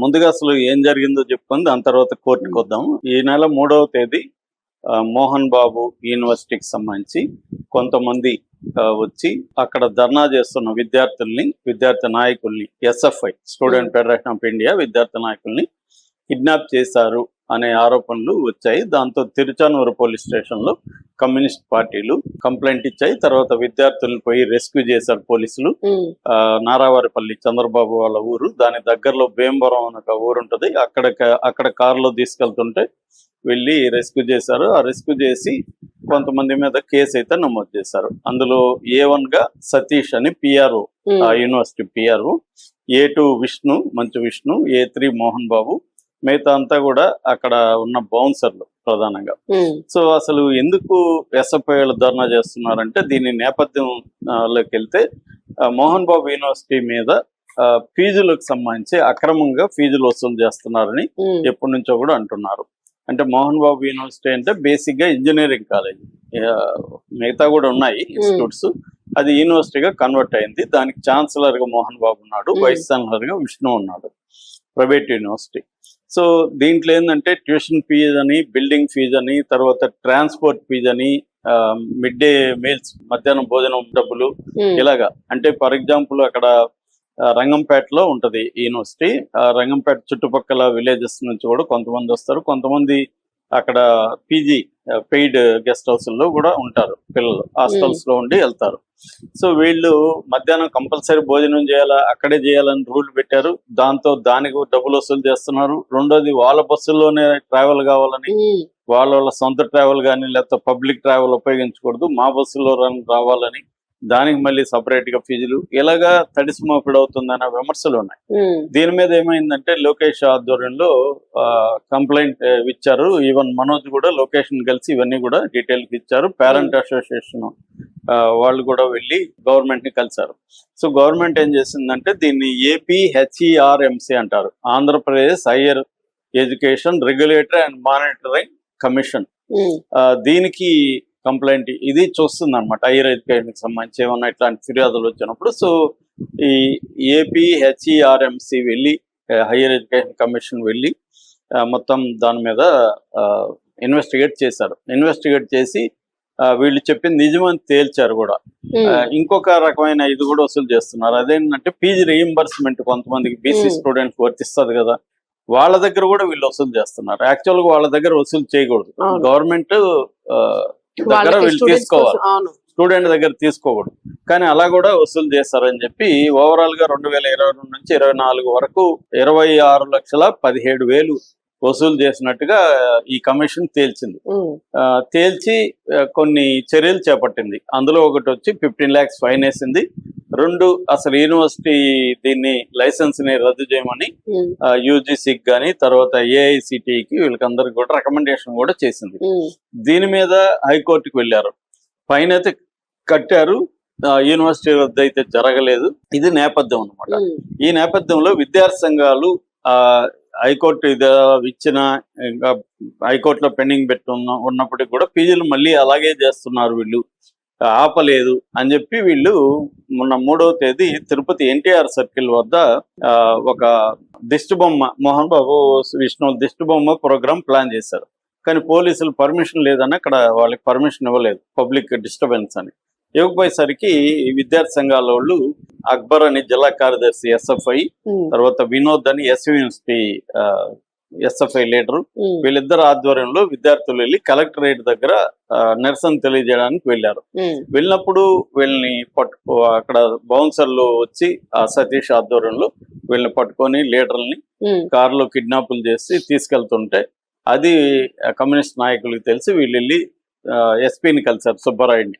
ముందుగా అసలు ఏం జరిగిందో చెప్పుకొని దాని తర్వాత కోర్టుకు వద్దాం. ఈ నెల 3వ తేదీ మోహన్ బాబు యూనివర్సిటీకి సంబంధించి కొంతమంది వచ్చి అక్కడ ధర్నా చేస్తున్న విద్యార్థి నాయకుల్ని SFI student federation of India విద్యార్థి నాయకుల్ని కిడ్నాప్ చేశారు అనే ఆరోపణలు వచ్చాయి. దాంతో తిరుచానూరు పోలీస్ స్టేషన్ లో కమ్యూనిస్ట్ పార్టీలు కంప్లైంట్ ఇచ్చాయి. తర్వాత విద్యార్థులను పోయి రెస్క్యూ చేశారు పోలీసులు. నారావారిపల్లి చంద్రబాబు వాళ్ళ ఊరు, దాని దగ్గరలో భీమవరం అనే ఒక ఊరు ఉంటుంది. అక్కడ కారులో తీసుకెళ్తుంటే వెళ్ళి రెస్క్యూ చేశారు. ఆ రెస్క్యూ చేసి కొంతమంది మీద కేసు అయితే నమోదు చేశారు. అందులో A1 గా సతీష్ అని PRO, university PRO, A2 Manchu Vishnu, A3 Mohan Babu, మిగతా అంతా కూడా అక్కడ ఉన్న బౌన్సర్లు ప్రధానంగా. సో అసలు ఎందుకు ఎస్ఎఫ్ఐలు ధర్నా చేస్తున్నారంటే దీని నేపథ్యంలోకి వెళ్తే మోహన్ బాబు యూనివర్సిటీ మీద ఫీజులకు సంబంధించి అక్రమంగా ఫీజులు వసూలు చేస్తున్నారని ఎప్పటి నుంచో కూడా అంటున్నారు. అంటే మోహన్ బాబు యూనివర్సిటీ అంటే బేసిక్ గా ఇంజనీరింగ్ కాలేజ్, మిగతా కూడా ఉన్నాయి ఇన్స్టిట్యూట్స్. అది యూనివర్సిటీగా కన్వర్ట్ అయింది. దానికి ఛాన్సలర్ గా మోహన్ బాబు ఉన్నాడు, వైస్ ఛాన్సలర్ గా విష్ణు ఉన్నాడు. Private university. సో దీంట్లో ఏంటంటే ట్యూషన్ ఫీజు అని, బిల్డింగ్ ఫీజు అని, తర్వాత ట్రాన్స్పోర్ట్ ఫీజు అని, మిడ్ డే మీల్స్ మధ్యాహ్నం భోజనం డబ్బులు, ఇలాగా. అంటే ఫర్ ఎగ్జాంపుల్ అక్కడ రంగంపేటలో ఉంటది యూనివర్సిటీ. రంగంపేట చుట్టుపక్కల విలేజెస్ నుంచి కూడా కొంతమంది వస్తారు. కొంతమంది అక్కడ పీజీ పెయిడ్ గెస్ట్ హౌస్ లో కూడా ఉంటారు పిల్లలు, హాస్టల్స్ లో ఉండి వెళ్తారు. సో వీళ్ళు మధ్యాహ్నం కంపల్సరీ భోజనం చేయాలా, అక్కడే చేయాలని రూల్ పెట్టారు. దాంతో దానికి డబ్బులు వసూలు చేస్తున్నారు. రెండోది వాళ్ళ బస్సుల్లోనే ట్రావెల్ కావాలని, వాళ్ళ సొంత ట్రావెల్ కానీ లేకపోతే పబ్లిక్ ట్రావెల్ ఉపయోగించకూడదు, మా బస్సులో రావాలని, దానికి మళ్ళీ సపరేట్ గా ఫీజులు, ఇలాగా తడిసి మోపిడి అవుతుందనే విమర్శలు ఉన్నాయి. దీని మీద ఏమైందంటే లోకేష్ ఆధ్వర్యంలో కంప్లైంట్ ఇచ్చారు. ఈవెన్ మనోజ్ కూడా లొకేషన్ కలిసి ఇవన్నీ కూడా డీటెయిల్ ఇచ్చారు. పేరెంట్ అసోసియేషన్ వాళ్ళు కూడా వెళ్ళి గవర్నమెంట్ ని కలిశారు. సో గవర్నమెంట్ ఏం చేసిందంటే దీన్ని APHERMC అంటారు, Andhra Pradesh higher education regulatory and monitoring commission. దీనికి కంప్లైంట్ ఇది చూస్తుంది అనమాట. హైయర్ ఎడ్యుకేషన్ కి సంబంధించి ఏమన్నా ఇట్లాంటి ఫిర్యాదులు వచ్చినప్పుడు. సో ఈ APHERMC వెళ్ళి, హైయర్ ఎడ్యుకేషన్ కమిషన్ వెళ్ళి మొత్తం దాని మీద ఇన్వెస్టిగేట్ చేశారు. ఇన్వెస్టిగేట్ చేసి వీళ్ళు చెప్పింది నిజమని తేల్చారు కూడా. ఇంకొక రకమైన ఇది కూడా వసూలు చేస్తున్నారు. అదేంటంటే ఫీజు రీయింబర్స్మెంట్ కొంతమందికి బీసీ స్టూడెంట్స్ వర్తిస్తుంది కదా, వాళ్ళ దగ్గర కూడా వీళ్ళు వసూలు చేస్తున్నారు. యాక్చువల్ గా వాళ్ళ దగ్గర వసూలు చేయకూడదు, గవర్నమెంట్ దగ్గర వీళ్ళు తీసుకోవాలి, స్టూడెంట్ దగ్గర తీసుకోకూడదు. కానీ అలా కూడా వసూలు చేస్తారని చెప్పి ఓవరాల్ గా 2022 నుంచి 2024 వరకు 26,17,000 వసూలు చేసినట్టుగా ఈ కమిషన్ తేల్చింది. తేల్చి కొన్ని చర్యలు చేపట్టింది. అందులో ఒకటి వచ్చి 15 lakhs ఫైన్ వేసింది. 2 అసలు యూనివర్సిటీ దీన్ని లైసెన్స్ ని రద్దు చేయమని UGCకి కానీ తర్వాత AICTEకి వీళ్ళకందరికి కూడా రికమెండేషన్ కూడా చేసింది. దీని మీద హైకోర్టుకు వెళ్ళారు. ఫైన్ అయితే కట్టారు, యూనివర్సిటీ రద్దు అయితే జరగలేదు. ఇది నేపథ్యం అనమాట. ఈ నేపథ్యంలో విద్యార్థి సంఘాలు హైకోర్టు ఇది ఇచ్చిన, ఇంకా హైకోర్టులో పెండింగ్ ఉన్నప్పటికీ కూడా ఫీజులు మళ్ళీ అలాగే చేస్తున్నారు, వీళ్ళు ఆపలేదు అని చెప్పి వీళ్ళు మొన్న 3వ తేదీ తిరుపతి NTR సర్కిల్ వద్ద ఒక దిష్టిబొమ్మ, మోహన్ బాబు విష్ణు దిష్టిబొమ్మ ప్రోగ్రామ్ ప్లాన్ చేశారు. కానీ పోలీసులు పర్మిషన్ లేదని అక్కడ వాళ్ళకి పర్మిషన్ ఇవ్వలేదు, పబ్లిక్ డిస్టర్బెన్స్ అని. ఇవ్వకపోయేసరికి విద్యార్థి సంఘాల వాళ్ళు అక్బర్ అని జిల్లా కార్యదర్శి SFI, తర్వాత వినోద్ అని యూనివర్సిటీ SFI లీడరు, వీళ్ళిద్దరు ఆధ్వర్యంలో విద్యార్థులు వెళ్ళి కలెక్టరేట్ దగ్గర నిరసన తెలియజేయడానికి వెళ్ళారు. వెళ్ళినప్పుడు వీళ్ళని అక్కడ బౌన్సర్లు వచ్చి సతీష్ ఆధ్వర్యంలో వీళ్ళని పట్టుకొని లీడర్ని కారులో కిడ్నాపులు చేసి తీసుకెళ్తుంటే అది కమ్యూనిస్ట్ నాయకులకు తెలిసి వీళ్ళు వెళ్ళి SPని కలిశారు, సుబ్బారాయుడిని.